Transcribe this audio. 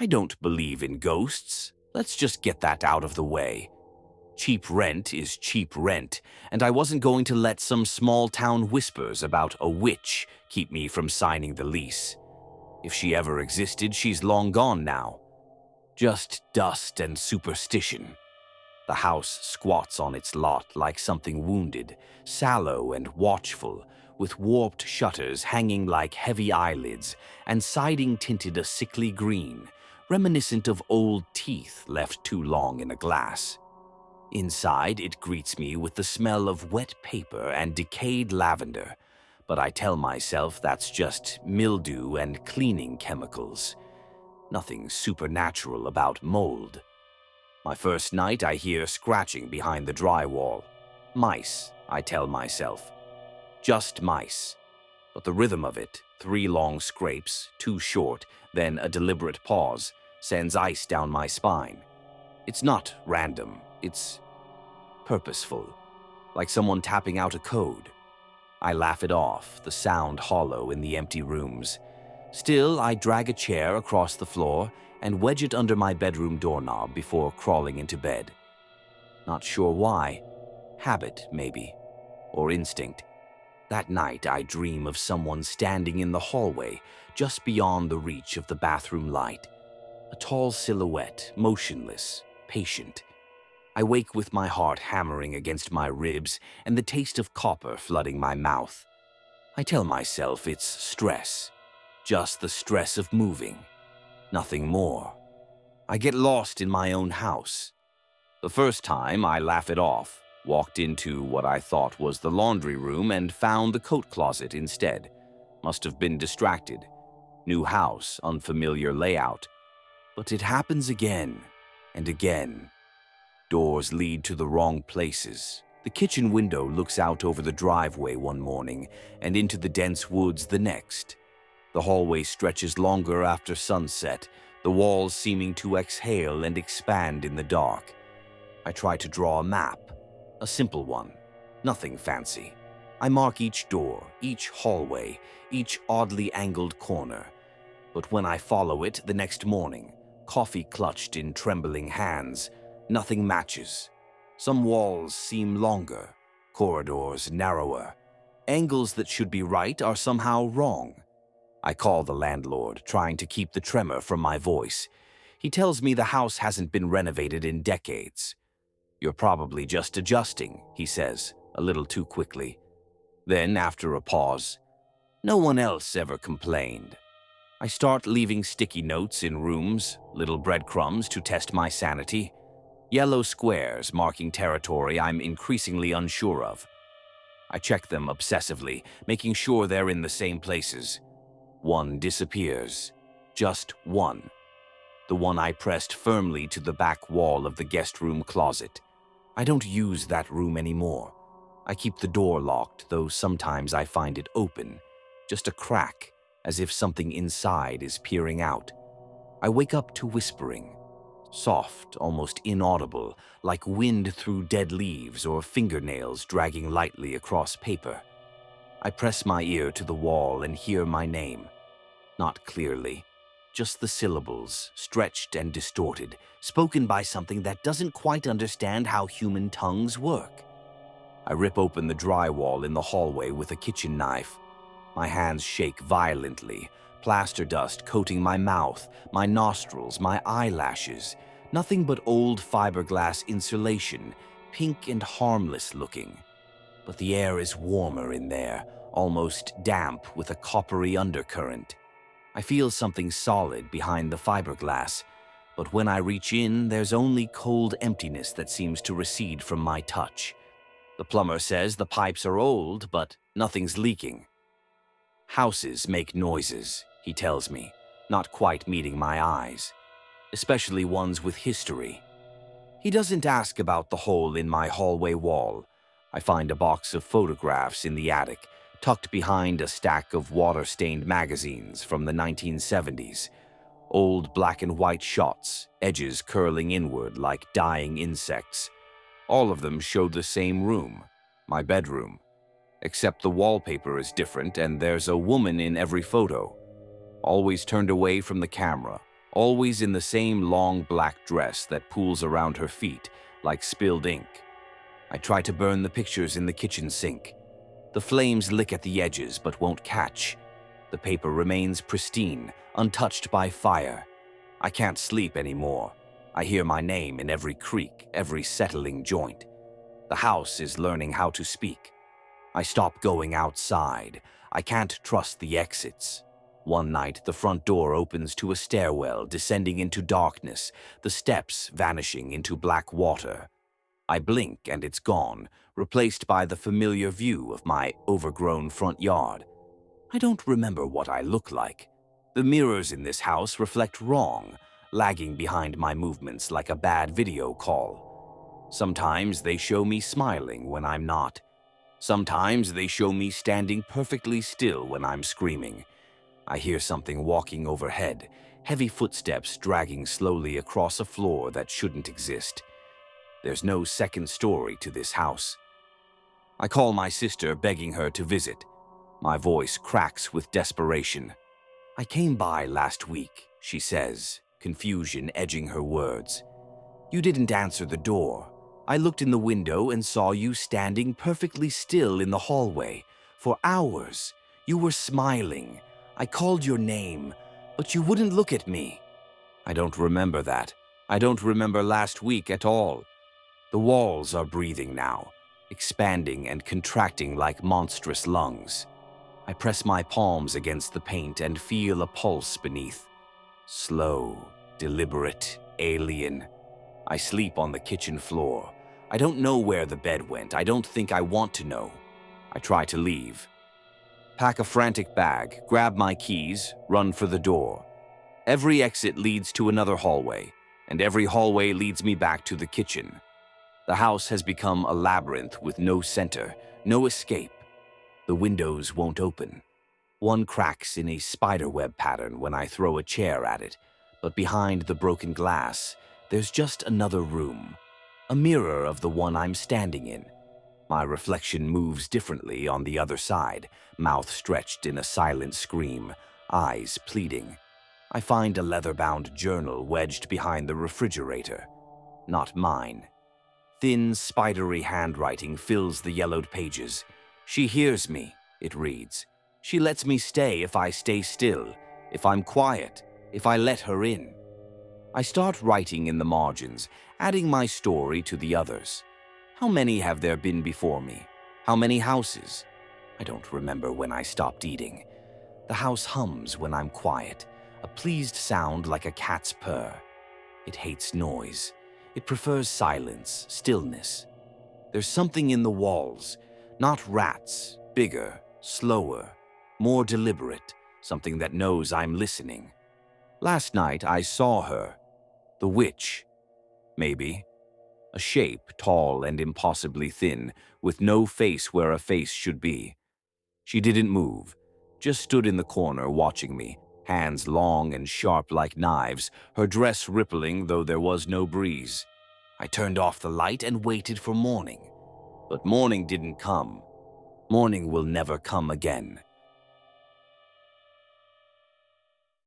I don't believe in ghosts. Let's just get that out of the way. Cheap rent is cheap rent, and I wasn't going to let some small-town whispers about a witch keep me from signing the lease. If she ever existed, she's long gone now. Just dust and superstition. The house squats on its lot like something wounded, sallow and watchful, with warped shutters hanging like heavy eyelids and siding tinted a sickly green, reminiscent of old teeth left too long in a glass. Inside, it greets me with the smell of wet paper and decayed lavender, but I tell myself that's just mildew and cleaning chemicals. Nothing supernatural about mold. My first night, I hear scratching behind the drywall. Mice, I tell myself. Just mice. But the rhythm of it, 3 long scrapes, 2 short, then a deliberate pause, sends ice down my spine. It's not random, it's purposeful, like someone tapping out a code. I laugh it off, the sound hollow in the empty rooms. Still, I drag a chair across the floor and wedge it under my bedroom doorknob before crawling into bed. Not sure why. Habit, maybe. Or instinct. That night, I dream of someone standing in the hallway, just beyond the reach of the bathroom light. A tall silhouette, motionless, patient. I wake with my heart hammering against my ribs and the taste of copper flooding my mouth. I tell myself it's stress. Just the stress of moving. Nothing more. I get lost in my own house. The first time, I laugh it off, walked into what I thought was the laundry room and found the coat closet instead. Must have been distracted. New house, unfamiliar layout. But it happens again and again. Doors lead to the wrong places. The kitchen window looks out over the driveway one morning and into the dense woods the next. The hallway stretches longer after sunset, the walls seeming to exhale and expand in the dark. I try to draw a map, a simple one, nothing fancy. I mark each door, each hallway, each oddly angled corner. But when I follow it the next morning, coffee clutched in trembling hands, nothing matches. Some walls seem longer, corridors narrower. Angles that should be right are somehow wrong. I call the landlord, trying to keep the tremor from my voice. He tells me the house hasn't been renovated in decades. You're probably just adjusting, he says, a little too quickly. Then, after a pause, no one else ever complained. I start leaving sticky notes in rooms, little breadcrumbs to test my sanity. Yellow squares marking territory I'm increasingly unsure of. I check them obsessively, making sure they're in the same places. One disappears. Just one. The one I pressed firmly to the back wall of the guest room closet. I don't use that room anymore. I keep the door locked, though sometimes I find it open. Just a crack, as if something inside is peering out. I wake up to whispering. Soft, almost inaudible, like wind through dead leaves or fingernails dragging lightly across paper. I press my ear to the wall and hear my name. Not clearly, just the syllables, stretched and distorted, spoken by something that doesn't quite understand how human tongues work. I rip open the drywall in the hallway with a kitchen knife. My hands shake violently, plaster dust coating my mouth, my nostrils, my eyelashes. Nothing but old fiberglass insulation, pink and harmless looking. But the air is warmer in there, almost damp with a coppery undercurrent. I feel something solid behind the fiberglass, but when I reach in, there's only cold emptiness that seems to recede from my touch. The plumber says the pipes are old, but nothing's leaking. Houses make noises, he tells me, not quite meeting my eyes, especially ones with history. He doesn't ask about the hole in my hallway wall. I find a box of photographs in the attic, tucked behind a stack of water-stained magazines from the 1970s. Old black and white shots, edges curling inward like dying insects. All of them show the same room, my bedroom. Except the wallpaper is different and there's a woman in every photo. Always turned away from the camera, always in the same long black dress that pools around her feet like spilled ink. I try to burn the pictures in the kitchen sink. The flames lick at the edges but won't catch. The paper remains pristine, untouched by fire. I can't sleep anymore. I hear my name in every creak, every settling joint. The house is learning how to speak. I stop going outside. I can't trust the exits. One night, the front door opens to a stairwell descending into darkness, the steps vanishing into black water. I blink and it's gone, replaced by the familiar view of my overgrown front yard. I don't remember what I look like. The mirrors in this house reflect wrong, lagging behind my movements like a bad video call. Sometimes they show me smiling when I'm not. Sometimes they show me standing perfectly still when I'm screaming. I hear something walking overhead, heavy footsteps dragging slowly across a floor that shouldn't exist. There's no second story to this house. I call my sister, begging her to visit. My voice cracks with desperation. "I came by last week," she says, confusion edging her words. "You didn't answer the door. I looked in the window and saw you standing perfectly still in the hallway. For hours, you were smiling. I called your name, but you wouldn't look at me." I don't remember that. I don't remember last week at all. The walls are breathing now, expanding and contracting like monstrous lungs. I press my palms against the paint and feel a pulse beneath. Slow, deliberate, alien. I sleep on the kitchen floor. I don't know where the bed went. I don't think I want to know. I try to leave. Pack a frantic bag, grab my keys, run for the door. Every exit leads to another hallway, and every hallway leads me back to the kitchen. The house has become a labyrinth with no center, no escape. The windows won't open. One cracks in a spiderweb pattern when I throw a chair at it, but behind the broken glass, there's just another room, a mirror of the one I'm standing in. My reflection moves differently on the other side, mouth stretched in a silent scream, eyes pleading. I find a leather-bound journal wedged behind the refrigerator. Not mine. Thin, spidery handwriting fills the yellowed pages. "She hears me," it reads. "She lets me stay if I stay still, if I'm quiet, if I let her in." I start writing in the margins, adding my story to the others. How many have there been before me? How many houses? I don't remember when I stopped eating. The house hums when I'm quiet, a pleased sound like a cat's purr. It hates noise. It prefers silence, stillness. There's something in the walls, not rats, bigger, slower, more deliberate, something that knows I'm listening. Last night I saw her. The witch. Maybe. A shape, tall and impossibly thin, with no face where a face should be. She didn't move, just stood in the corner watching me, hands long and sharp like knives, her dress rippling though there was no breeze. I turned off the light and waited for morning. But morning didn't come. Morning will never come again.